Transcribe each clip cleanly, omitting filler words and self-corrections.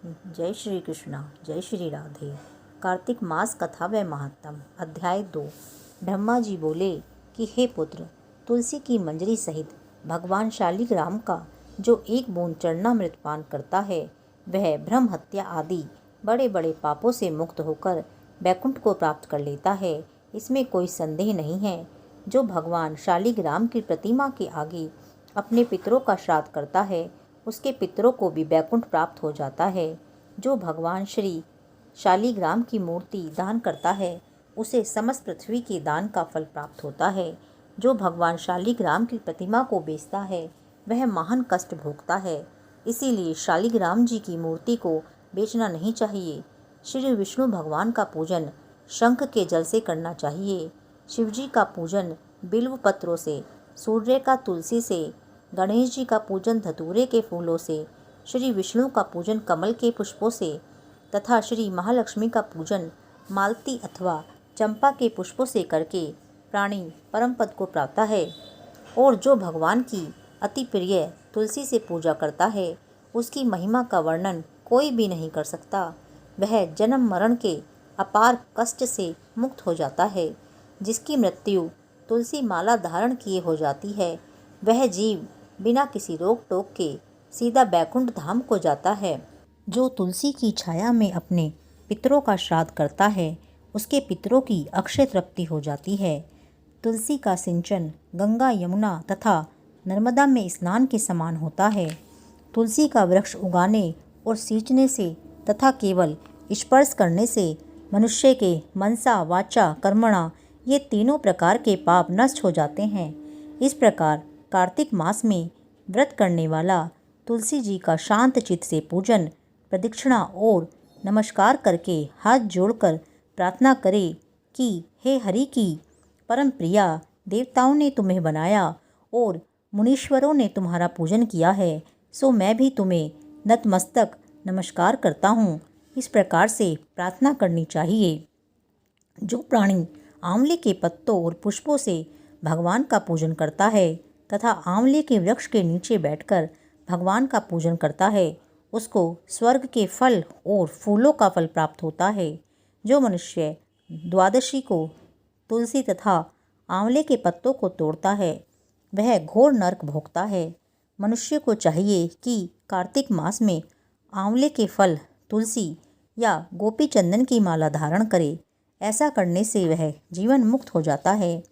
जय श्री कृष्णा, जय श्री राधे। कार्तिक मास कथा व महात्म। अध्याय 2। ब्रह्मा जी बोले कि हे पुत्र, तुलसी की मंजरी सहित भगवान शालिग्राम का जो एक बूंद चरणामृत पान करता है वह ब्रह्म हत्या आदि बड़े बड़े पापों से मुक्त होकर वैकुंठ को प्राप्त कर लेता है। इसमें कोई संदेह नहीं है। जो भगवान शालिग्राम की प्रतिमा के आगे अपने पितरों का श्राद्ध करता है उसके पितरों को भी वैकुंठ प्राप्त हो जाता है। जो भगवान श्री शालिग्राम की मूर्ति दान करता है उसे समस्त पृथ्वी के दान का फल प्राप्त होता है। जो भगवान शालिग्राम की प्रतिमा को बेचता है वह महान कष्ट भोगता है। इसीलिए शालिग्राम जी की मूर्ति को बेचना नहीं चाहिए। श्री विष्णु भगवान का पूजन शंख के जल से करना चाहिए। शिवजी का पूजन बिल्व पत्रों से, सूर्य का तुलसी से, गणेश जी का पूजन धतूरे के फूलों से, श्री विष्णु का पूजन कमल के पुष्पों से तथा श्री महालक्ष्मी का पूजन मालती अथवा चंपा के पुष्पों से करके प्राणी परम पद को प्राप्त है। और जो भगवान की अति प्रिय तुलसी से पूजा करता है उसकी महिमा का वर्णन कोई भी नहीं कर सकता। वह जन्म मरण के अपार कष्ट से मुक्त हो जाता है। जिसकी मृत्यु तुलसी माला धारण किए हो जाती है वह जीव बिना किसी रोक टोक के सीधा बैकुंठ धाम को जाता है। जो तुलसी की छाया में अपने पितरों का श्राद्ध करता है उसके पितरों की अक्षय तृप्ति हो जाती है। तुलसी का सिंचन गंगा, यमुना तथा नर्मदा में स्नान के समान होता है। तुलसी का वृक्ष उगाने और सींचने से तथा केवल स्पर्श करने से मनुष्य के मनसा, वाचा, कर्मणा ये तीनों प्रकार के पाप नष्ट हो जाते हैं। इस प्रकार कार्तिक मास में व्रत करने वाला तुलसी जी का शांत चित्त से पूजन, प्रदक्षिणा और नमस्कार करके हाथ जोड़कर प्रार्थना करे कि हे हरि की परम प्रिया, देवताओं ने तुम्हें बनाया और मुनीश्वरों ने तुम्हारा पूजन किया है, सो मैं भी तुम्हें नतमस्तक नमस्कार करता हूँ। इस प्रकार से प्रार्थना करनी चाहिए। जो प्राणी आंवले के पत्तों और पुष्पों से भगवान का पूजन करता है तथा आंवले के वृक्ष के नीचे बैठकर भगवान का पूजन करता है उसको स्वर्ग के फल और फूलों का फल प्राप्त होता है। जो मनुष्य द्वादशी को तुलसी तथा आंवले के पत्तों को तोड़ता है वह घोर नरक भोगता है। मनुष्य को चाहिए कि कार्तिक मास में आंवले के फल, तुलसी या गोपी चंदन की माला धारण करे। ऐसा करने से वह जीवन मुक्त हो जाता है।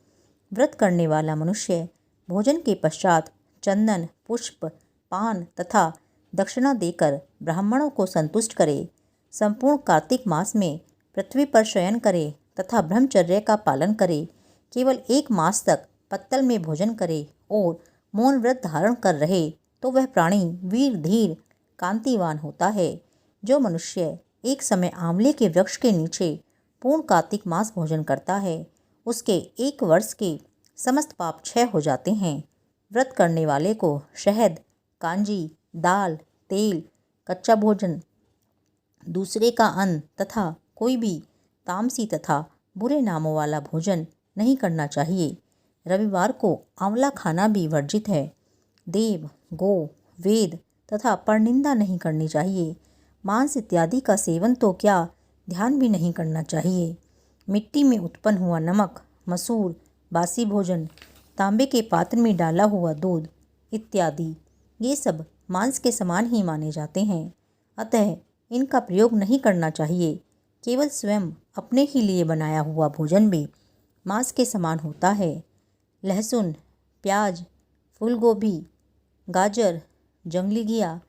व्रत करने वाला मनुष्य भोजन के पश्चात चंदन, पुष्प, पान तथा दक्षिणा देकर ब्राह्मणों को संतुष्ट करे। संपूर्ण कार्तिक मास में पृथ्वी पर शयन करे तथा ब्रह्मचर्य का पालन करे। केवल 1 मास तक पत्तल में भोजन करे और मौन व्रत धारण कर रहे तो वह प्राणी वीर, धीर, कांतिवान होता है। जो मनुष्य एक समय आंवले के वृक्ष के नीचे पूर्ण कार्तिक मास भोजन करता है उसके 1 वर्ष के समस्त पाप क्षय हो जाते हैं। व्रत करने वाले को शहद, कांजी, दाल, तेल, कच्चा भोजन, दूसरे का अन्न तथा कोई भी तामसी तथा बुरे नामों वाला भोजन नहीं करना चाहिए। रविवार को आंवला खाना भी वर्जित है। देव, गौ, वेद तथा परनिंदा नहीं करनी चाहिए। मांस इत्यादि का सेवन तो क्या, ध्यान भी नहीं करना चाहिए। मिट्टी में उत्पन्न हुआ नमक, मसूर, बासी भोजन, तांबे के पात्र में डाला हुआ दूध इत्यादि ये सब मांस के समान ही माने जाते हैं। अतः इनका प्रयोग नहीं करना चाहिए। केवल स्वयं अपने ही लिए बनाया हुआ भोजन भी मांस के समान होता है। लहसुन, प्याज, फूलगोभी, गाजर, जंगली घिया,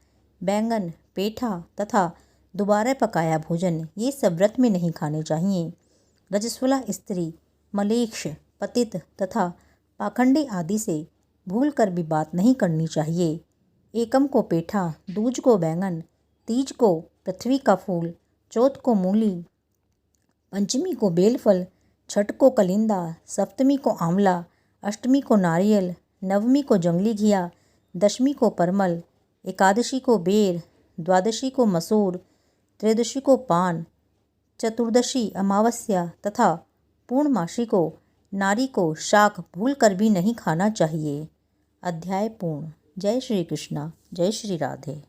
बैंगन, पेठा तथा दोबारा पकाया भोजन ये सब व्रत में नहीं खाने चाहिए। रजस्वला स्त्री, मलेच्छ, पतित तथा पाखंडी आदि से भूलकर भी बात नहीं करनी चाहिए। एकम को पेठा, दूज को बैंगन, तीज को पृथ्वी का फूल, चौथ को मूली, पंचमी को बेलफल, छठ को कलिंदा, सप्तमी को आंवला, अष्टमी को नारियल, नवमी को जंगली घिया, दशमी को परमल, एकादशी को बेर, द्वादशी को मसूर, त्रयोदशी को पान, चतुर्दशी अमावस्या तथा पूर्णमासी को नारी को शाक भूलकर भी नहीं खाना चाहिए। अध्याय पूर्ण। जय श्री कृष्णा, जय श्री राधे।